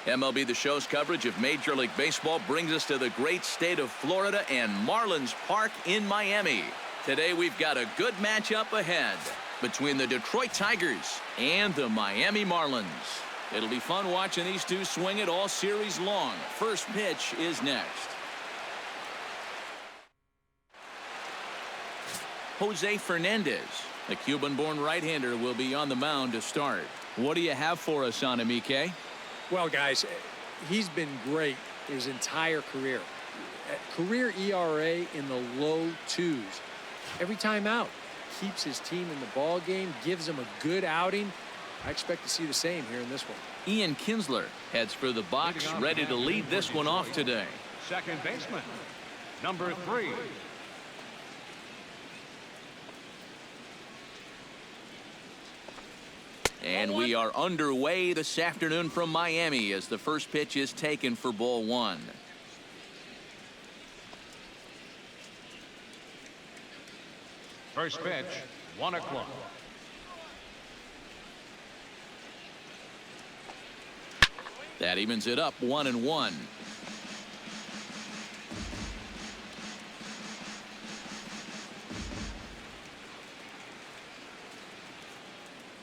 MLB The Show's coverage of Major League Baseball brings us to the great state of Florida and Marlins Park in Miami. Today we've got a good matchup ahead between the Detroit Tigers and the Miami Marlins. It'll be fun watching these two swing it all series long. First pitch is next. Jose Fernandez, the Cuban-born right-hander, will be on the mound to start. What do you have for us on him, EK? Well, guys, he's been great his entire career. Career ERA in the low 2s. Every time out, keeps his team in the ball game, gives them a good outing. I expect to see the same here in this one. Ian Kinsler heads for the box, ready to lead this one off today. Second baseman, number 3. And we are underway this afternoon from Miami as the first pitch is taken for ball 1. First pitch, 1 o'clock. That evens it up 1-1.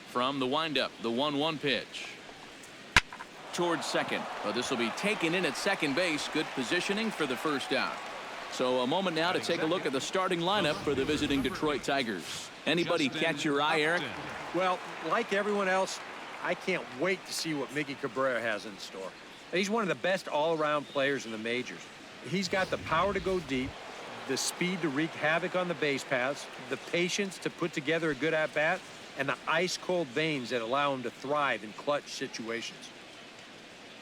From the windup, the 1-1 pitch. Towards second. But this will be taken in at second base. Good positioning for the first out. So a moment now to take a look at the starting lineup for the visiting Detroit Tigers. Anybody catch your eye, Eric? Well, like everyone else, I can't wait to see what Miggy Cabrera has in store. He's one of the best all-around players in the majors. He's got the power to go deep, the speed to wreak havoc on the base paths, the patience to put together a good at-bat, and the ice-cold veins that allow him to thrive in clutch situations.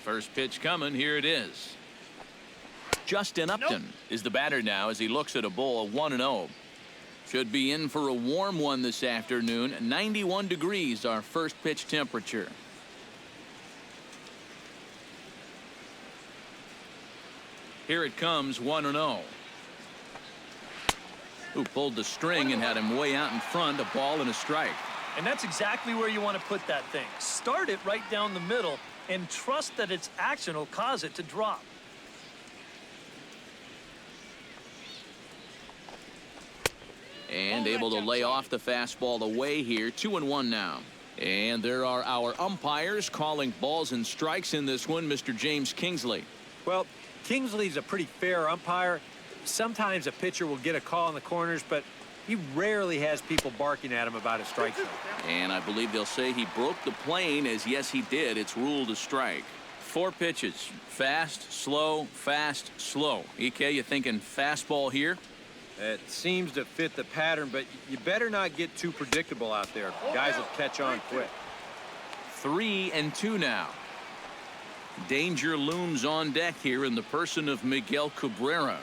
First pitch coming. Here it is. Justin Upton is the batter now as he looks at a ball 1-0. Should be in for a warm one this afternoon. 91 degrees, our first pitch temperature. Here it comes, 1-0. Who pulled the string and had him way out in front, a ball and a strike. And that's exactly where you want to put that thing. Start it right down the middle and trust that its action will cause it to drop. And able to lay off the fastball away here. 2-1 now. And there are our umpires calling balls and strikes in this one. Mr. James Kingsley. Well, Kingsley's a pretty fair umpire. Sometimes a pitcher will get a call in the corners, but he rarely has people barking at him about a strike zone. And I believe they'll say he broke the plane, as yes, he did. It's ruled a strike. 4 pitches. Fast, slow, fast, slow. EK, you thinking fastball here? It seems to fit the pattern, but you better not get too predictable out there. Guys will catch on quick. 3-2 now. Danger looms on deck here in the person of Miguel Cabrera.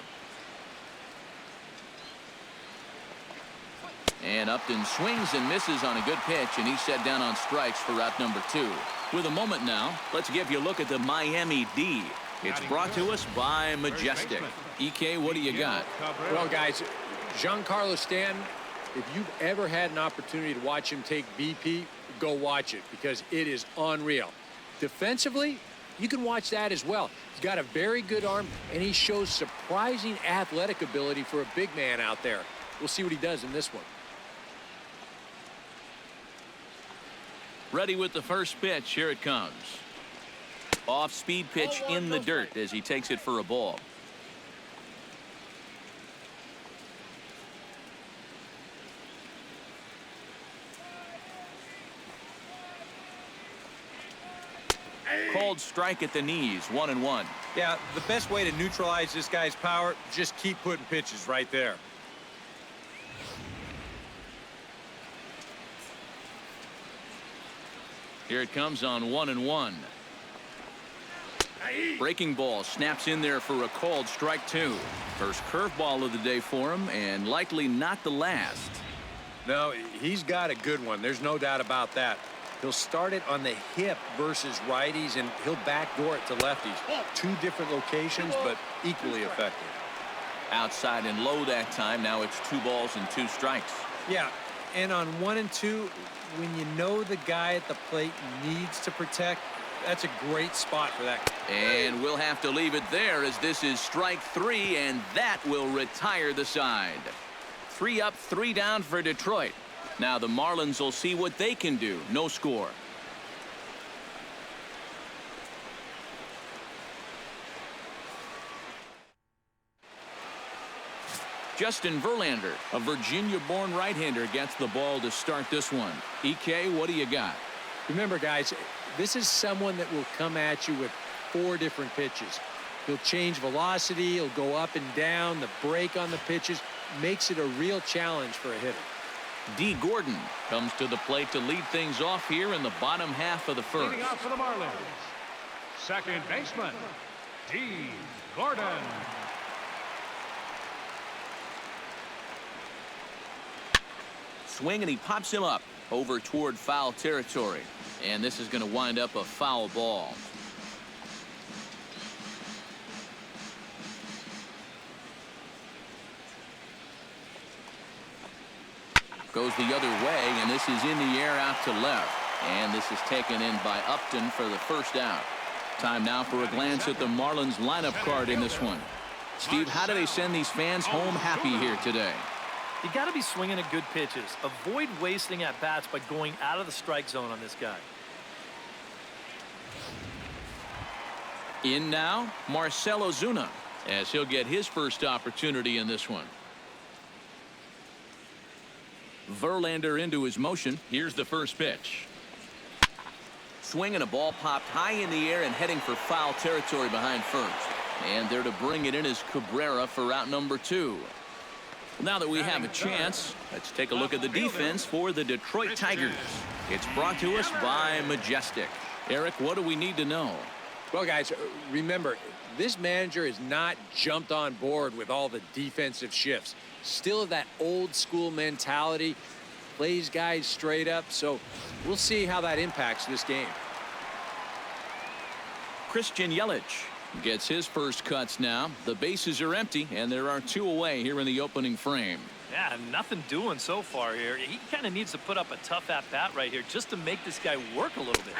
And Upton swings and misses on a good pitch, and he's set down on strikes for out number 2. With a moment now, let's give you a look at the Miami D. It's brought to us by Majestic. EK, what do you got? Well, guys, Giancarlo Stanton, if you've ever had an opportunity to watch him take BP, go watch it because it is unreal. Defensively, you can watch that as well. He's got a very good arm, and he shows surprising athletic ability for a big man out there. We'll see what he does in this one. Ready with the first pitch. Here it comes. Off-speed pitch in the dirt as he takes it for a ball. Called strike at the knees, 1-1. Yeah, the best way to neutralize this guy's power, just keep putting pitches right there. Here it comes on 1-1. Breaking ball snaps in there for a called strike 2. First curveball of the day for him, and likely not the last. No, he's got a good one. There's no doubt about that. He'll start it on the hip versus righties, and he'll backdoor it to lefties. 2 different locations, but equally effective. Outside and low that time. Now it's 2 balls and 2 strikes. Yeah, and on 1 and 2, when you know the guy at the plate needs to protect, That's a great spot for that. And we'll have to leave it there as this is strike 3, and that will retire the side. 3 up, 3 down for Detroit. Now the Marlins will see what they can do. No score. Justin Verlander, a Virginia-born right-hander, gets the ball to start this one. EK, what do you got? Remember, guys, this is someone that will come at you with 4 different pitches. He'll change velocity, he'll go up and down, the break on the pitches makes it a real challenge for a hitter. D. Gordon comes to the plate to lead things off here in the bottom half of the first. Leading off for the Marlins, second baseman, D. Gordon. Swing, and he pops him up over toward foul territory. And this is going to wind up a foul ball. Goes the other way, and this is in the air out to left. And this is taken in by Upton for the first out. Time now for a glance at the Marlins lineup card in this one. Steve, how do they send these fans home happy here today? You got to be swinging at good pitches. Avoid wasting at bats by going out of the strike zone on this guy. In now, Marcell Ozuna, as he'll get his first opportunity in this one. Verlander into his motion. Here's the first pitch. Swing, and a ball popped high in the air and heading for foul territory behind first. And there to bring it in is Cabrera for out number 2. Now that we have a chance, let's take a look at the defense for the Detroit Tigers. It's brought to us by Majestic. Eric, what do we need to know? Well, guys, remember, this manager has not jumped on board with all the defensive shifts. Still that old school mentality, plays guys straight up, so we'll see how that impacts this game. Christian Yelich gets his first cuts now. The bases are empty, and there are 2 away here in the opening frame. Yeah, nothing doing so far here. He kind of needs to put up a tough at-bat right here just to make this guy work a little bit.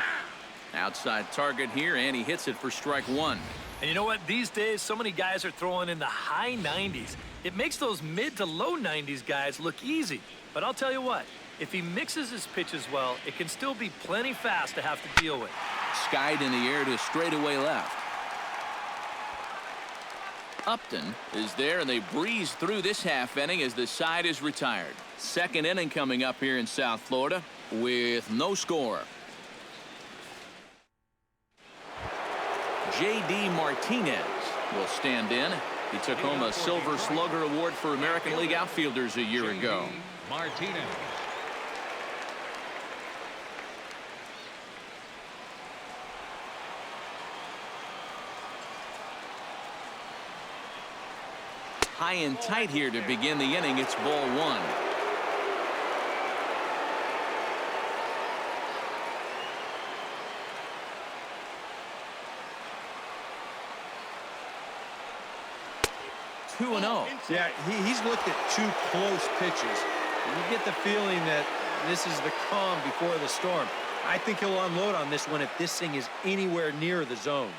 Outside target here, and he hits it for strike 1. And you know what? These days, so many guys are throwing in the high 90s. It makes those mid to low 90s guys look easy. But I'll tell you what, if he mixes his pitches well, it can still be plenty fast to have to deal with. Skied in the air to straightaway left. Upton is there, and they breeze through this half inning as the side is retired. Second inning coming up here in South Florida with no score. J.D. Martinez will stand in. He took home a Silver Slugger Award for American League outfielders a year ago. Martinez. High and tight here to begin the inning. It's ball 1. Two and 0. Yeah, he's looked at 2 close pitches. You get the feeling that this is the calm before the storm. I think he'll unload on this one if this thing is anywhere near the zone.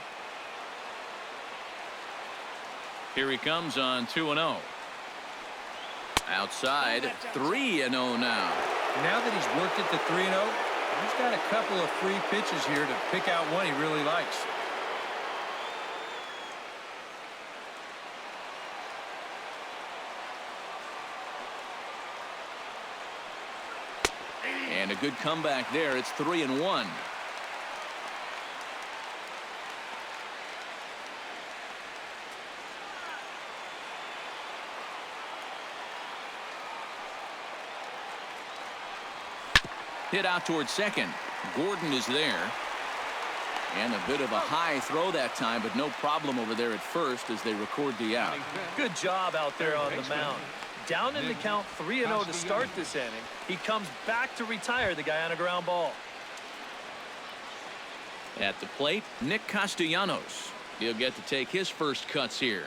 Here he comes on 2-0. Outside, 3-0 now. Now that he's worked it to 3-0, he's got a couple of free pitches here to pick out one he really likes. And a good comeback there. It's 3-1. Hit out towards second. Gordon is there. And a bit of a high throw that time, but no problem over there at first as they record the out. Good job out there on the mound. Down in the count 3-0 to start this inning. He comes back to retire the guy on a ground ball. At the plate, Nick Castellanos. He'll get to take his first cuts here.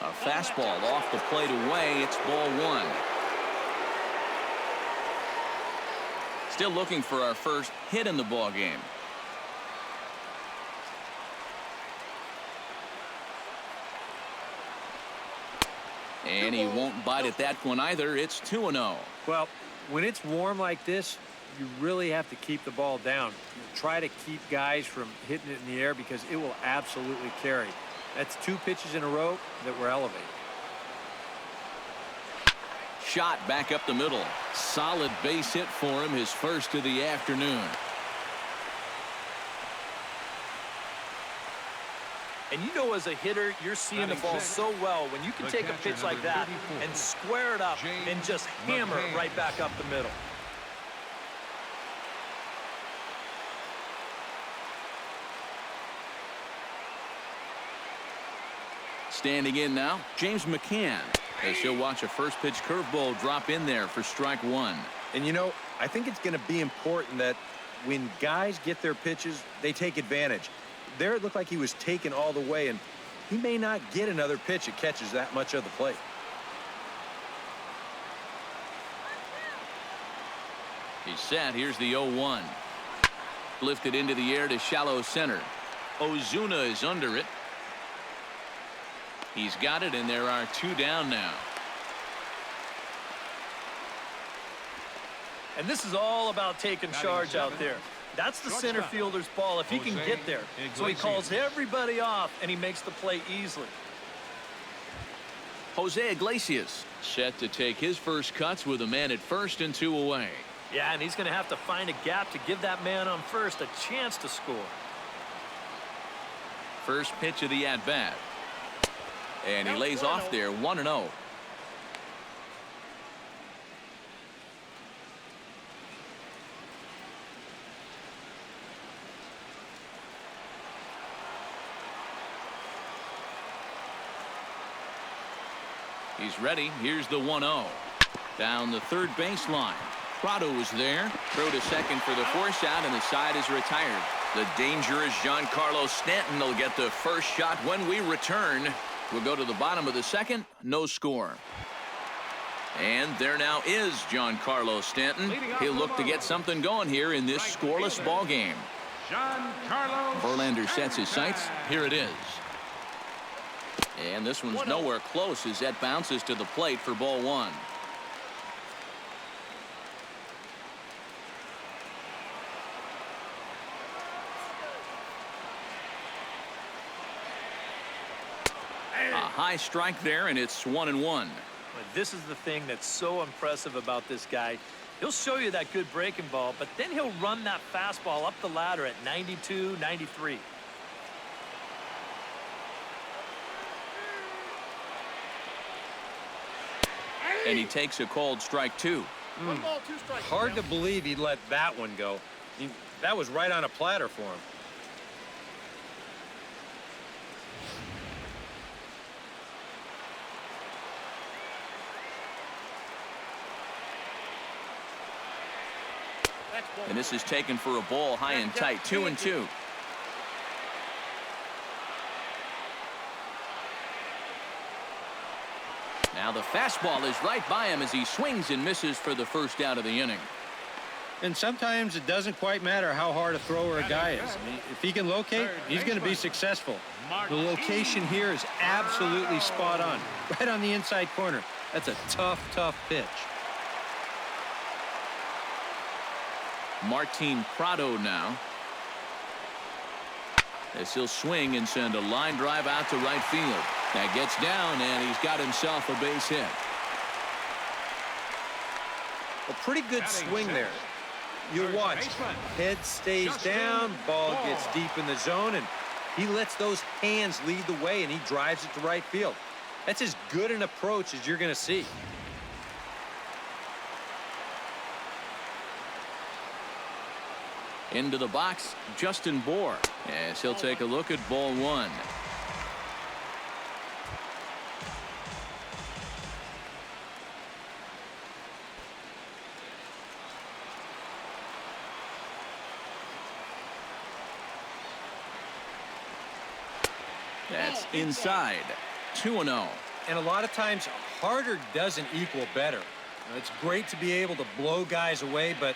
A fastball off the plate away. It's ball 1. Still looking for our first hit in the ball game. And he won't bite at that one either. It's 2-0. Well, when it's warm like this, you really have to keep the ball down. Try to keep guys from hitting it in the air because it will absolutely carry. That's 2 pitches in a row that were elevated. Shot back up the middle. Solid base hit for him, his first of the afternoon. And you know, as a hitter, you're seeing the ball so well when you can take a pitch like that and square it up and just hammer it right back up the middle. Standing in now, James McCann, as he'll watch a first pitch curveball drop in there for strike 1. And you know, I think it's going to be important that when guys get their pitches, they take advantage. There it looked like he was taken all the way, and he may not get another pitch that catches that much of the plate. He's set. Here's the 0-1. Lifted into the air to shallow center. Ozuna is under it. He's got it, and there are 2 down now. And this is all about taking charge out there. That's the center fielder's ball if he can get there. So he calls everybody off, and he makes the play easily. Jose Iglesias set to take his first cuts with a man at first and 2 away. Yeah, and he's going to have to find a gap to give that man on first a chance to score. First pitch of the at-bat. And he lays off there, 1-0. He's ready. Here's the 1-0. Down the third baseline. Prado is there. Throw to second for the force out, and the side is retired. The dangerous Giancarlo Stanton will get the first shot when we return. We'll go to the bottom of the second. No score. And there now is Giancarlo Stanton. He'll look to get something going here in this scoreless ball game. Verlander sets his sights. Here it is. And this one's nowhere close as that bounces to the plate for ball 1. A high strike there, and it's 1-1. This is the thing that's so impressive about this guy. He'll show you that good breaking ball, but then he'll run that fastball up the ladder at 92, 93. And he takes a called strike 2. 1 ball, 2 strikes. Hard to believe he let that one go. That was right on a platter for him. And this is taken for a ball high and tight, 2-2. Now the fastball is right by him as he swings and misses for the first out of the inning. And sometimes it doesn't quite matter how hard a thrower a guy is. I mean, if he can locate, he's going to be successful. The location here is absolutely spot on. Right on the inside corner. That's a tough, tough pitch. Martin Prado now. As he'll swing and send a line drive out to right field. That gets down, and he's got himself a base hit. A pretty good swing there. You'll watch. Head stays down, ball gets deep in the zone, and he lets those hands lead the way, and he drives it to right field. That's as good an approach as you're going to see. Into the box, Justin Bour, as he'll take a look at ball 1. That's inside. 2-0. And a lot of times, harder doesn't equal better. It's great to be able to blow guys away, but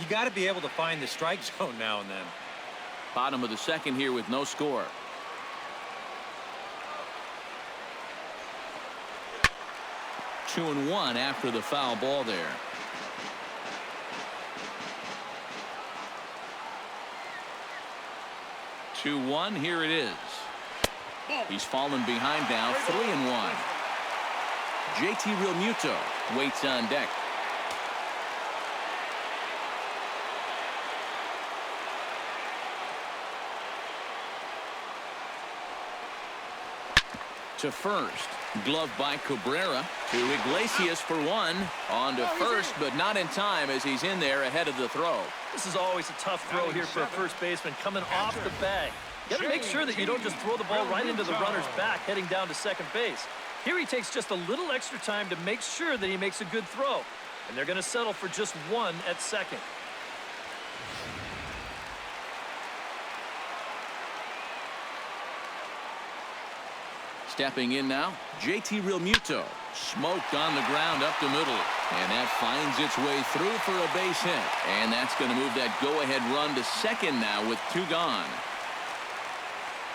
You got to be able to find the strike zone now and then. Bottom of the second here with no score. Two and one after the foul ball there. Two one. Here it is. He's fallen behind now. 3-1. JT Realmuto waits on deck. To first. Glove by Cabrera. To Iglesias for one. On to first, but not in time as he's in there ahead of the throw. This is always a tough throw here for a first baseman coming off the bag. You got to make sure that you don't just throw the ball right into the runner's back heading down to second base. Here he takes just a little extra time to make sure that he makes a good throw. And they're going to settle for just one at second. Stepping in now, JT Realmuto. Smoked on the ground up the middle. And that finds its way through for a base hit. And that's going to move that go-ahead run to second now with two gone.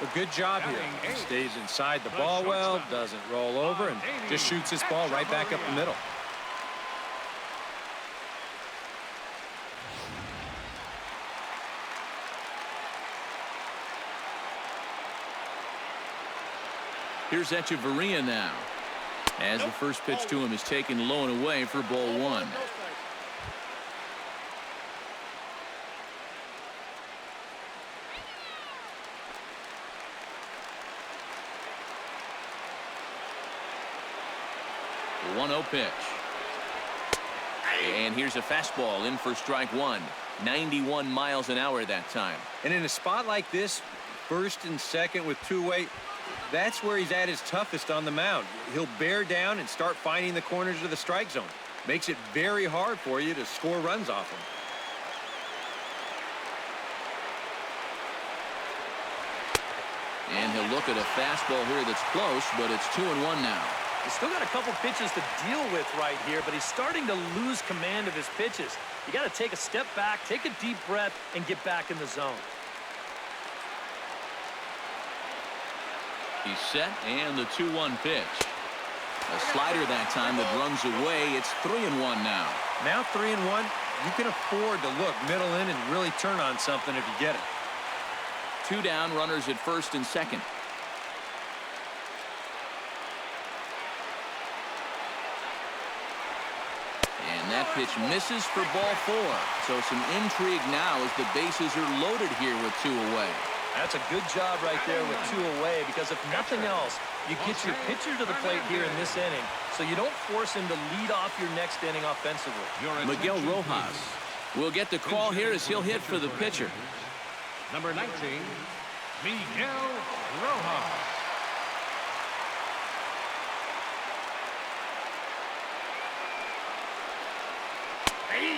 A good job here. He stays inside the ball well, doesn't roll over, and just shoots this ball right back up the middle. Here's Echeverria now. As the first pitch to him is taken low and away for ball one. The 1-0 pitch. And here's a fastball in for strike one. 91 miles an hour that time. And in a spot like this, first and second with two away, that's where he's at his toughest on the mound. He'll bear down and start finding the corners of the strike zone. Makes it very hard for you to score runs off him. And he'll look at a fastball here that's close, but it's 2-1 now. He's still got a couple pitches to deal with right here, but he's starting to lose command of his pitches. You got to take a step back, take a deep breath, and get back in the zone. He's set, and the 2-1 pitch. A slider that time that runs away. It's 3-1 now. Now 3-1, you can afford to look middle in and really turn on something if you get it. Two down, runners at first and second. And that pitch misses for ball four. So some intrigue now as the bases are loaded here with two away. That's a good job right there with two away, because if nothing else, you get your pitcher to the plate here in this inning, so you don't force him to lead off your next inning offensively. Miguel Rojas will get the call here as he'll hit for the pitcher. Number 19, Miguel Rojas.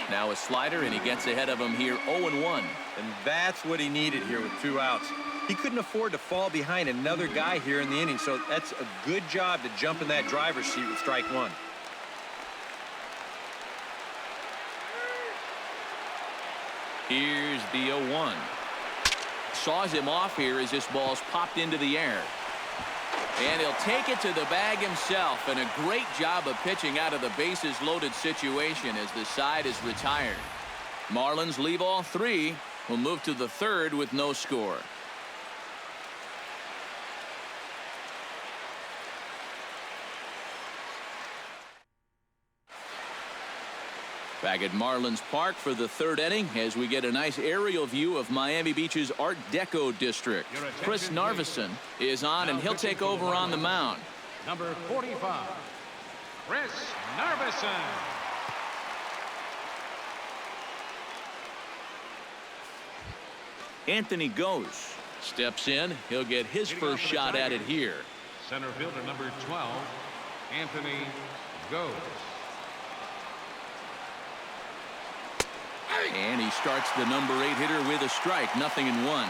Now a slider, and he gets ahead of him here 0-1. And that's what he needed here with two outs. He couldn't afford to fall behind another guy here in the inning, so that's a good job to jump in that driver's seat with strike one. Here's the 0-1. Saws him off here as this ball's popped into the air. And he'll take it to the bag himself, and a great job of pitching out of the bases loaded situation as the side is retired. Marlins leave all three. Will move to the third with no score. Back at Marlins Park for the third inning as we get a nice aerial view of Miami Beach's Art Deco district. Chris Narveson is on, and he'll take over on the mound. Number 45, Chris Narveson. Anthony goes. Steps in. He'll get his first shot at it here. Center fielder number 12, Anthony goes. And he starts the number 8 hitter with a strike. 0-1.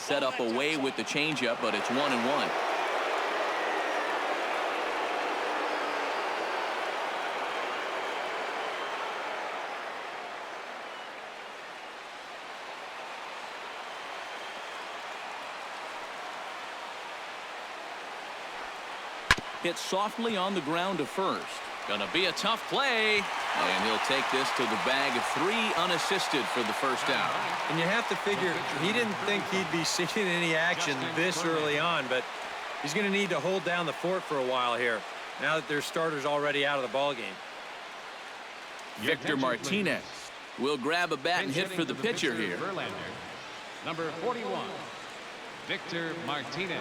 set up away with the changeup, but it's 1-1. Hit softly on the ground to first. Gonna be a tough play. And he'll take this to the bag of 3 unassisted for the first out. And you have to figure he didn't think he'd be seeing any action this early on, but he's going to need to hold down the fort for a while here now that their starter's already out of the ballgame. Victor Martinez will grab a bat and hit for the pitcher here. Number 41, Victor Martinez.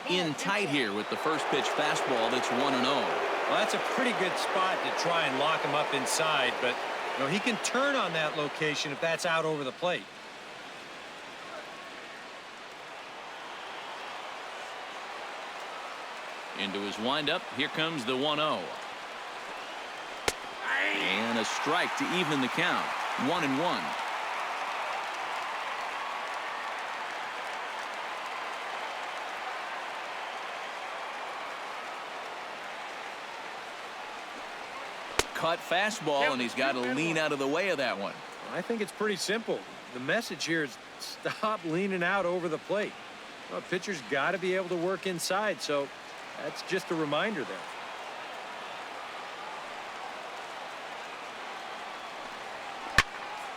In tight here with the first pitch fastball. That's 1-0. Well, that's a pretty good spot to try and lock him up inside, but you know, he can turn on that location if that's out over the plate. Into his windup. Here comes the 1-0. And a strike to even the count. 1-1. Cut fastball, and he's got to lean out of the way of that one. I think it's pretty simple. The message here is stop leaning out over the plate. Well, a pitcher's got to be able to work inside, so that's just a reminder there.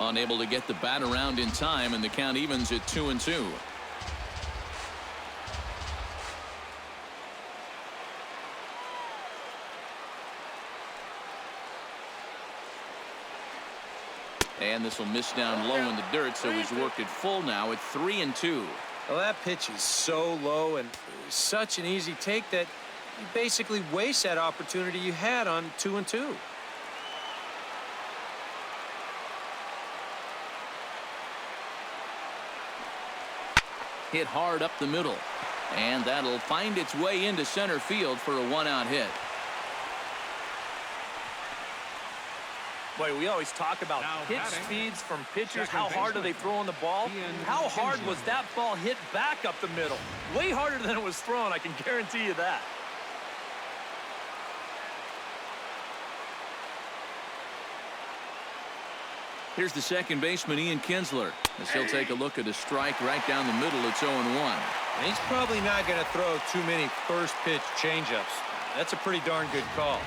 Unable to get the bat around in time, and the count evens at 2-2. And this will miss down low in the dirt, so he's worked it full now at 3-2. Well, that pitch is so low and such an easy take that you basically waste that opportunity you had on 2-2. Hit hard up the middle, and that'll find its way into center field for a 1-out hit. Boy, we always talk about pitch speeds from pitchers. How hard are they throwing the ball? How hard was that ball hit back up the middle? Way harder than it was thrown, I can guarantee you that. Here's the second baseman, Ian Kinsler, as he'll take a look at a strike right down the middle. It's 0-1. And he's probably not going to throw too many first pitch changeups. That's a pretty darn good call.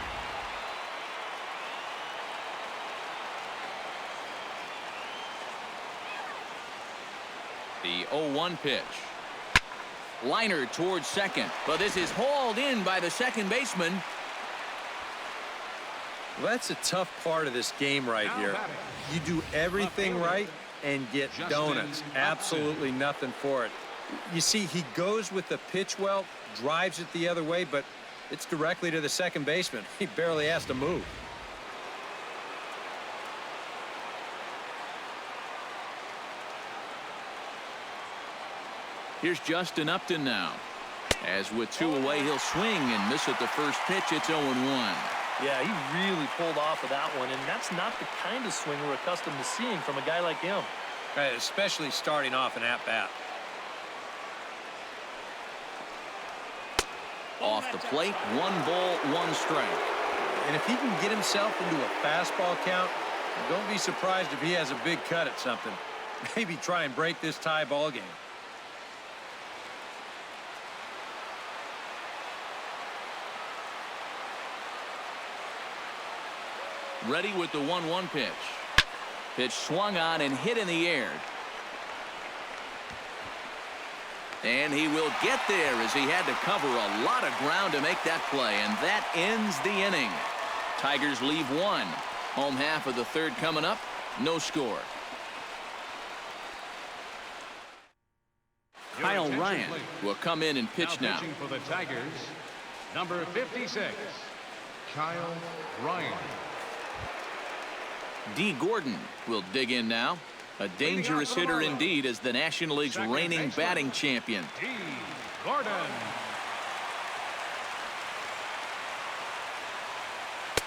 The 0-1 pitch. Liner towards second, but this is hauled in by the second baseman. Well, that's a tough part of this game right here. You do everything right and get donuts. Absolutely nothing for it. You see, he goes with the pitch well, drives it the other way, but it's directly to the second baseman. He barely has to move. Here's Justin Upton now. As with 2 away, he'll swing and miss at the first pitch. It's 0-1. Yeah, he really pulled off of that one, and that's not the kind of swing we're accustomed to seeing from a guy like him. Right, especially starting off an at-bat. Off the plate, 1 ball, 1 strike. And if he can get himself into a fastball count, don't be surprised if he has a big cut at something. Maybe try and break this tie ball game. Ready with the 1-1 pitch. Pitch swung on and hit in the air. And he will get there as he had to cover a lot of ground to make that play. And that ends the inning. Tigers leave 1. Home half of the third coming up. No score. Kyle Ryan will come in and pitch now. Pitching for the Tigers, number 56, Kyle Ryan. D. Gordon will dig in now. A dangerous hitter indeed as the National League's reigning batting champion. D. Gordon.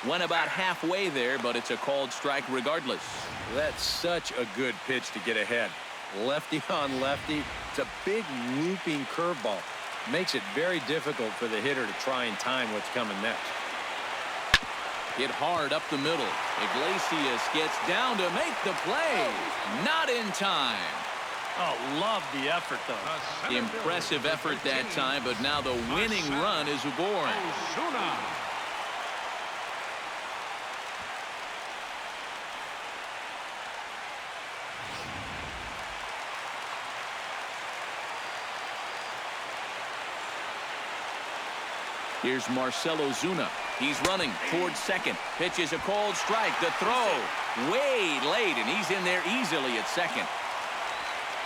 Went about halfway there, but it's a called strike regardless. That's such a good pitch to get ahead. Lefty on lefty. It's a big looping curveball. Makes it very difficult for the hitter to try and time what's coming next. Hit hard up the middle. Iglesias gets down to make the play. Not in time. Oh, love the effort, though. Impressive effort that time, but now the winning run is born. Ozuna. Here's Marcell Ozuna. He's running towards second. Pitches a called strike. The throw way late, and he's in there easily at second.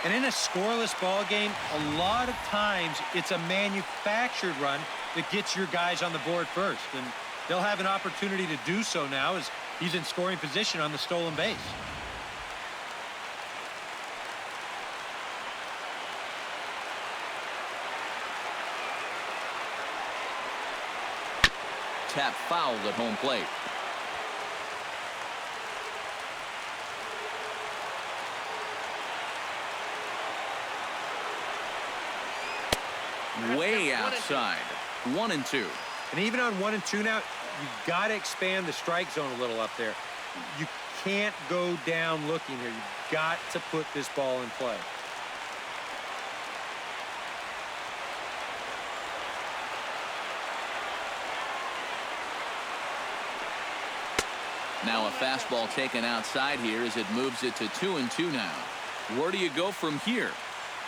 And in a scoreless ball game, a lot of times it's a manufactured run that gets your guys on the board first. And they'll have an opportunity to do so now as he's in scoring position on the stolen base. Tap fouled at home plate. Way outside. 1-2. And even on 1-2 now, you've got to expand the strike zone a little up there. You can't go down looking here. You've got to put this ball in play. Now a fastball taken outside here as it moves it to 2-2 now. Where do you go from here?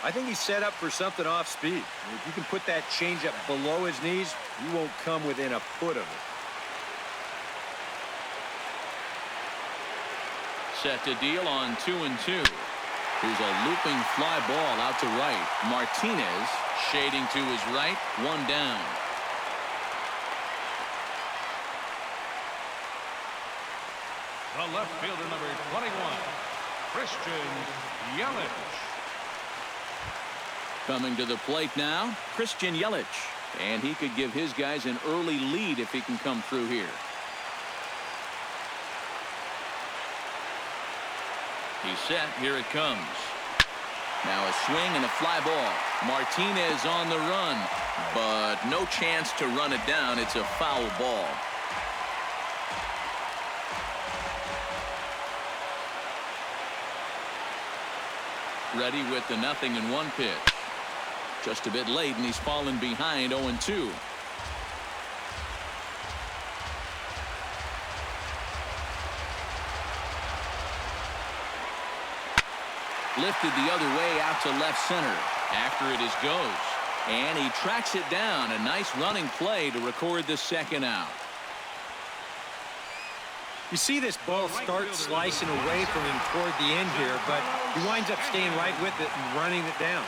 I think he's set up for something off speed. If you can put that changeup below his knees, you won't come within a foot of it. Set to deal on 2-2. Here's a looping fly ball out to right. Martinez shading to his right. One down. The left fielder, number 21, Christian Yelich. Coming to the plate now, Christian Yelich. And he could give his guys an early lead if he can come through here. He's set. Here it comes. Now a swing and a fly ball. Martinez on the run, but no chance to run it down. It's a foul ball. Ready with the 0-1 pitch. Just a bit late, and he's fallen behind 0-2. Lifted the other way out to left center. After it is goes. And he tracks it down. A nice running play to record the second out. You see this ball start slicing away from him toward the end here, but he winds up staying right with it and running it down.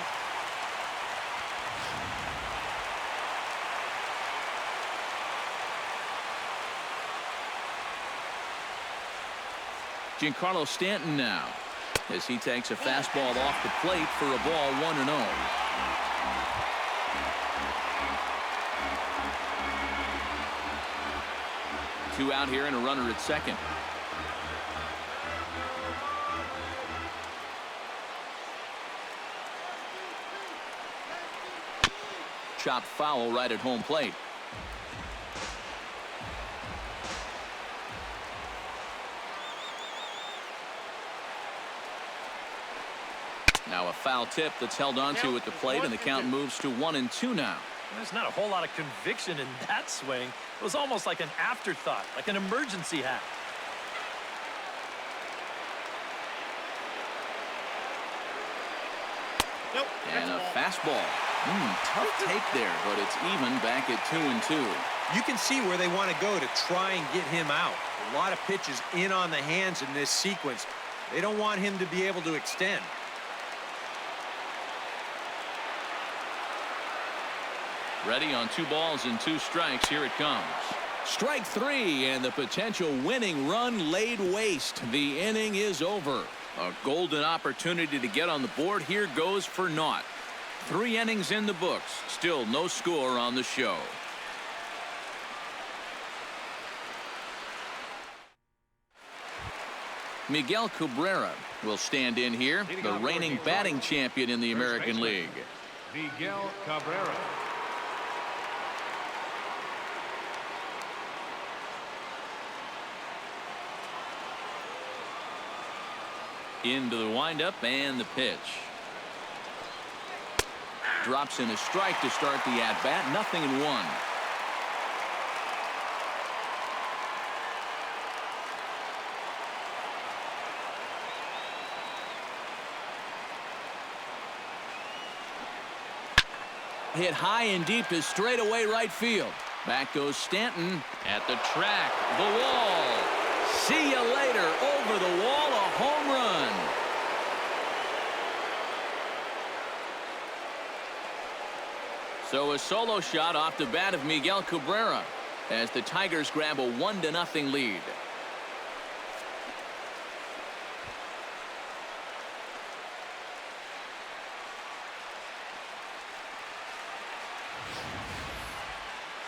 Giancarlo Stanton now, as he takes a fastball off the plate for a ball 1-0. Two out here and a runner at second. Chopped foul right at home plate. Now a foul tip that's held onto at the plate, and the count moves to 1-2 now. There's not a whole lot of conviction in that swing. It was almost like an afterthought, like an emergency hack. Nope. And a fastball. Tough take there, but it's even back at 2-2. You can see where they want to go to try and get him out. A lot of pitches in on the hands in this sequence. They don't want him to be able to extend. Ready on 2 balls and 2 strikes. Here it comes. Strike 3, and the potential winning run laid waste. The inning is over. A golden opportunity to get on the board here goes for naught. 3 innings in the books. Still no score on the show. Miguel Cabrera will stand in here, the reigning batting champion in the American League. Miguel Cabrera. Into the windup and the pitch. Drops in a strike to start the at-bat. 0-1. Hit high and deep to straightaway right field. Back goes Stanton at the track. The wall. See you later. Over the wall, a home run. So a solo shot off the bat of Miguel Cabrera as the Tigers grab a 1-0 lead.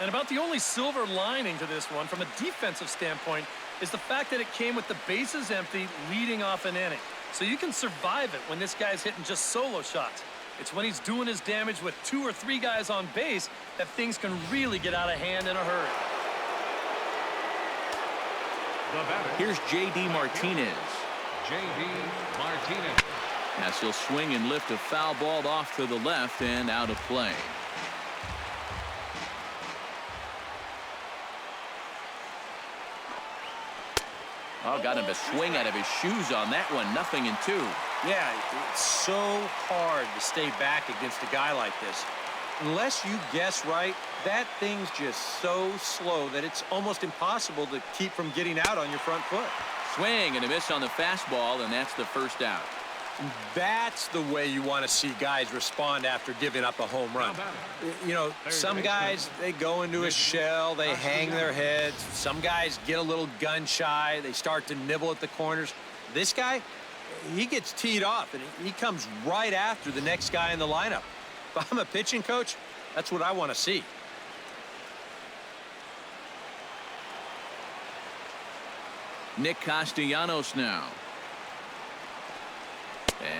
And about the only silver lining to this one from a defensive standpoint is the fact that it came with the bases empty leading off an inning. So you can survive it when this guy's hitting just solo shots. It's when he's doing his damage with 2 or 3 guys on base that things can really get out of hand in a hurry. Here's J.D. Martinez. J.D. Martinez. As he'll swing and lift a foul ball off to the left and out of play. Oh, got him to swing out of his shoes on that one. 0-2. Yeah, it's so hard to stay back against a guy like this. Unless you guess right, that thing's just so slow that it's almost impossible to keep from getting out on your front foot. Swing and a miss on the fastball, and that's the first out. That's the way you want to see guys respond after giving up a home run. You know, some guys, they go into a shell, they hang their heads. Some guys get a little gun shy, they start to nibble at the corners. This guy, he gets teed off, and he comes right after the next guy in the lineup. If I'm a pitching coach, that's what I want to see. Nick Castellanos now.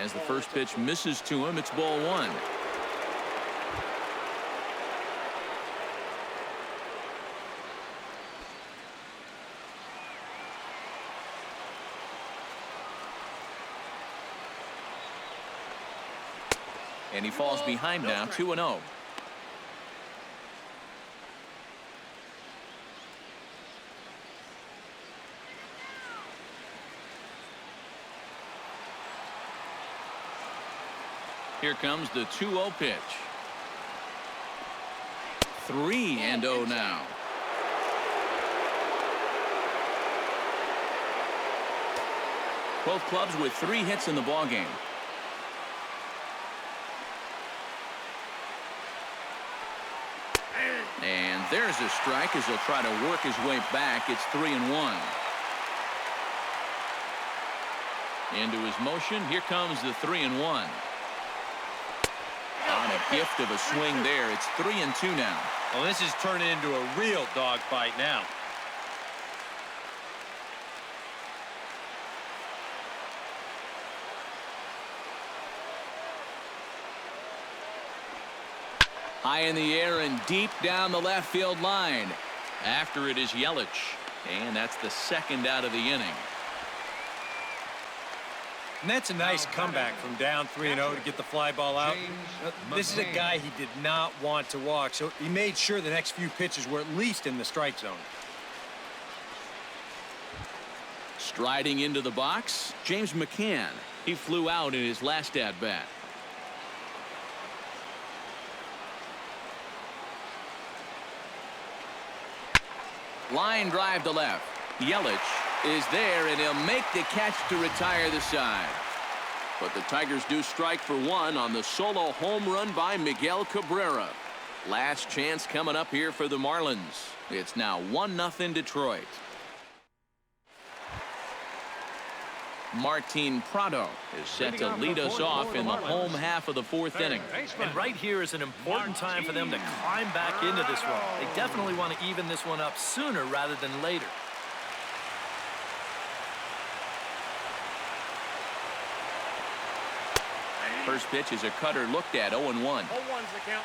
As the first pitch misses to him, it's ball 1. And he falls behind now, 2-0. Here comes the 2-0 pitch. 3-0 now. Both clubs with 3 hits in the ballgame. And there's a strike as he'll try to work his way back. It's 3-1. Into his motion. Here comes the 3-1. On a gift of a swing there. It's 3-2 now. Well, this is turning into a real dogfight now. High in the air and deep down the left field line. After it is Yelich. And that's the second out of the inning. And that's a nice comeback from down 3-0 to get the fly ball out. This is a guy he did not want to walk, so he made sure the next few pitches were at least in the strike zone. Striding into the box, James McCann. He flew out in his last at-bat. Line drive to left. Yelich is there, and he'll make the catch to retire the side. But the Tigers do strike for 1 on the solo home run by Miguel Cabrera. Last chance coming up here for the Marlins. It's now 1-0 Detroit. Martin Prado is set to lead us off in the home half of the 4th inning. And right here is an important time for them to climb back into this one. They definitely want to even this one up sooner rather than later. First pitch is a cutter looked at, 0-1. 0-1's the count.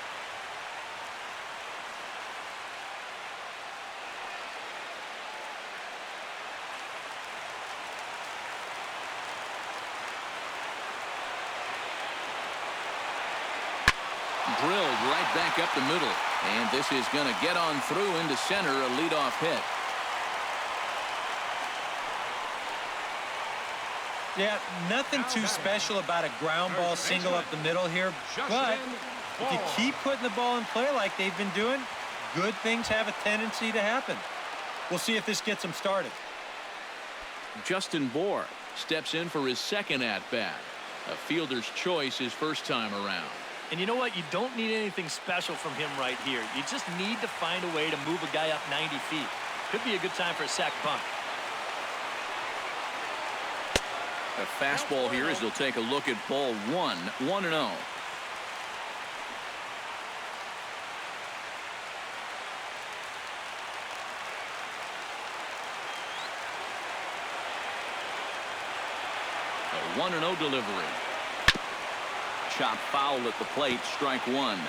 Drilled right back up the middle. And this is going to get on through into center, a leadoff hit. Yeah, nothing too special about a ground ball single up the middle here. But if you keep putting the ball in play like they've been doing, good things have a tendency to happen. We'll see if this gets them started. Justin Bohr steps in for his second at-bat. A fielder's choice his first time around. And you know what? You don't need anything special from him right here. You just need to find a way to move a guy up 90 feet. Could be a good time for a sac bunt. A fastball here as they'll take a look at ball 1, 1-0. A 1-0 delivery. Chop foul at the plate, strike one.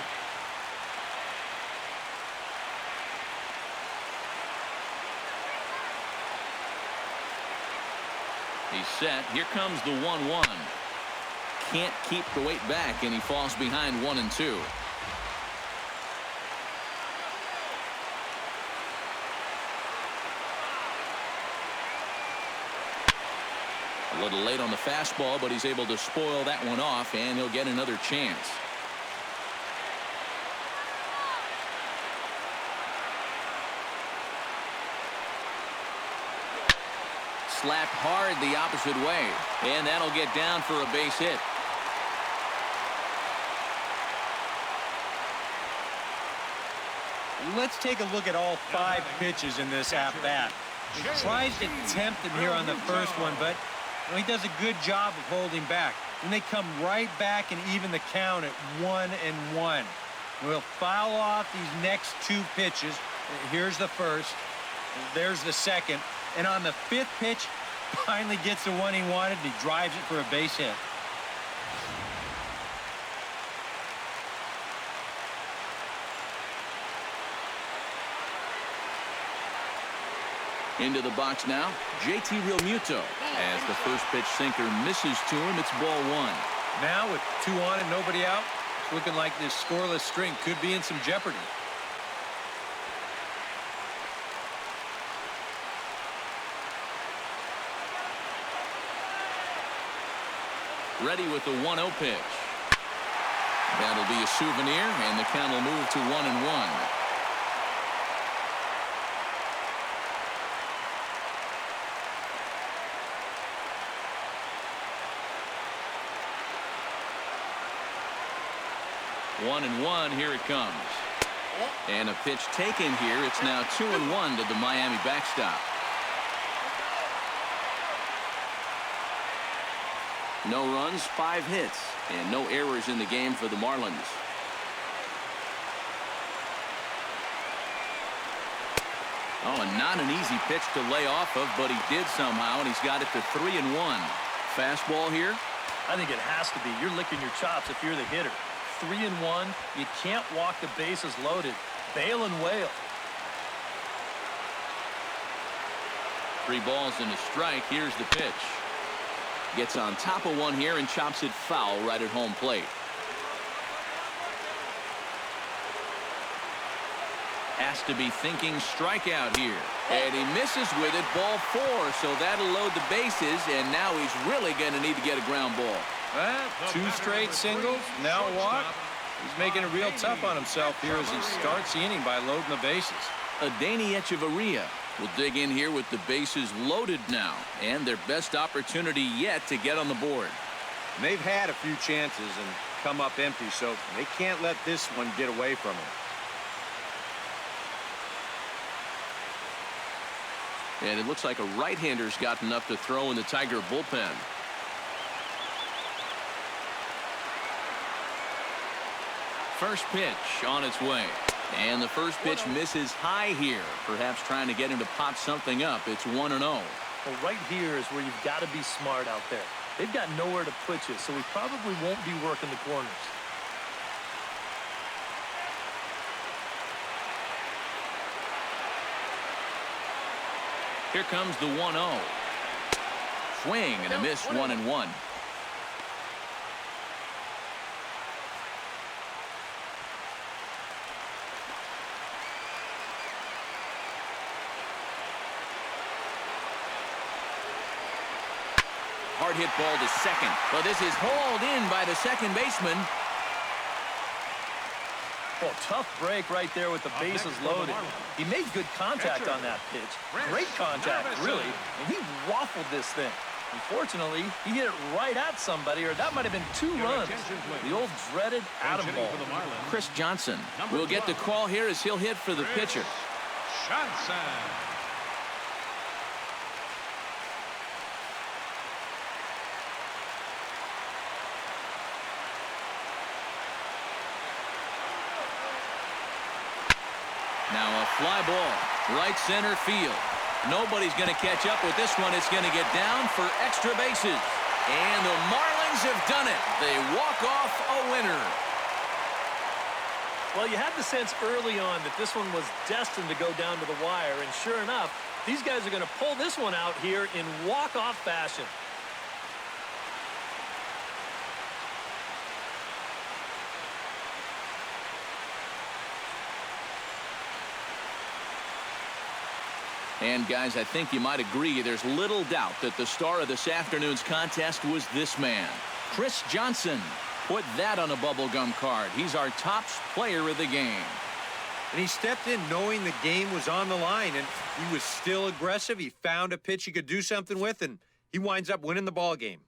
He's set. Here comes the 1-1. Can't keep the weight back, and he falls behind 1-2. A little late on the fastball, but he's able to spoil that one off, and he'll get another chance. Slapped hard the opposite way, and that'll get down for a base hit. Let's take a look at all 5 pitches in this at-bat. He tries to tempt him here on the first one, but he does a good job of holding back. And they come right back and even the count at 1-1. We'll foul off these next 2 pitches. Here's the first. There's the second. And on the 5th pitch, finally gets the one he wanted, and he drives it for a base hit. Into the box now, JT Realmuto. As the first pitch sinker misses to him, it's ball 1. Now with 2 on and nobody out, it's looking like this scoreless string could be in some jeopardy. Ready with the 1-0 pitch. That'll be a souvenir, and the count will move to 1-1. One and one, here it comes. And a pitch taken here. It's now 2-1 to the Miami backstop. No runs, 5 hits, and no errors in the game for the Marlins. Oh, and not an easy pitch to lay off of, but he did somehow, and he's got it to 3-1. Fastball here. I think it has to be. You're licking your chops if you're the hitter. 3-1. You can't walk the bases loaded. Bail and wail. 3 balls and a strike. Here's the pitch. Gets on top of one here and chops it foul right at home plate. Has to be thinking strikeout here. And he misses with it, ball 4. So that'll load the bases, and now he's really going to need to get a ground ball. 2 straight singles, now a walk. He's making it real tough on himself here as he starts the inning by loading the bases. Adeiny Echeverria will dig in here with the bases loaded now, and their best opportunity yet to get on the board. And they've had a few chances and come up empty, so they can't let this one get away from them. And it looks like a right-hander's got enough to throw in the Tiger bullpen. First pitch on its way. And the first pitch misses high here. Perhaps trying to get him to pop something up. It's 1-0. Well, right here is where you've got to be smart out there. They've got nowhere to put you, so we probably won't be working the corners. Here comes the 1-0. Swing and a miss, 1-1. Hard hit ball to second. Well, this is hauled in by the second baseman. Oh, tough break right there with the bases loaded. He made good contact on that pitch. Great contact, really. And he waffled this thing. Unfortunately, he hit it right at somebody, or that might have been 2 runs. The old dreaded Adam ball. Chris Johnson will get the call here as he'll hit for the pitcher. Johnson. Now a fly ball, right center field. Nobody's going to catch up with this one. It's going to get down for extra bases. And the Marlins have done it. They walk off a winner. Well, you had the sense early on that this one was destined to go down to the wire. And sure enough, these guys are going to pull this one out here in walk-off fashion. And, guys, I think you might agree there's little doubt that the star of this afternoon's contest was this man, Chris Johnson. Put that on a bubblegum card. He's our top player of the game. And he stepped in knowing the game was on the line, and he was still aggressive. He found a pitch he could do something with, and he winds up winning the ball game.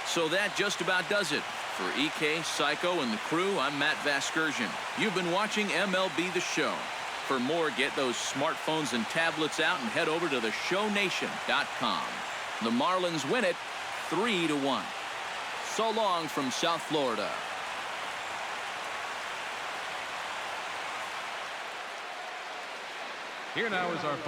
So that just about does it. For EK, Psycho, and the crew, I'm Matt Vasgersian. You've been watching MLB The Show. For more, get those smartphones and tablets out and head over to theshownation.com. The Marlins win it 3-1. So long from South Florida. Here now is our final.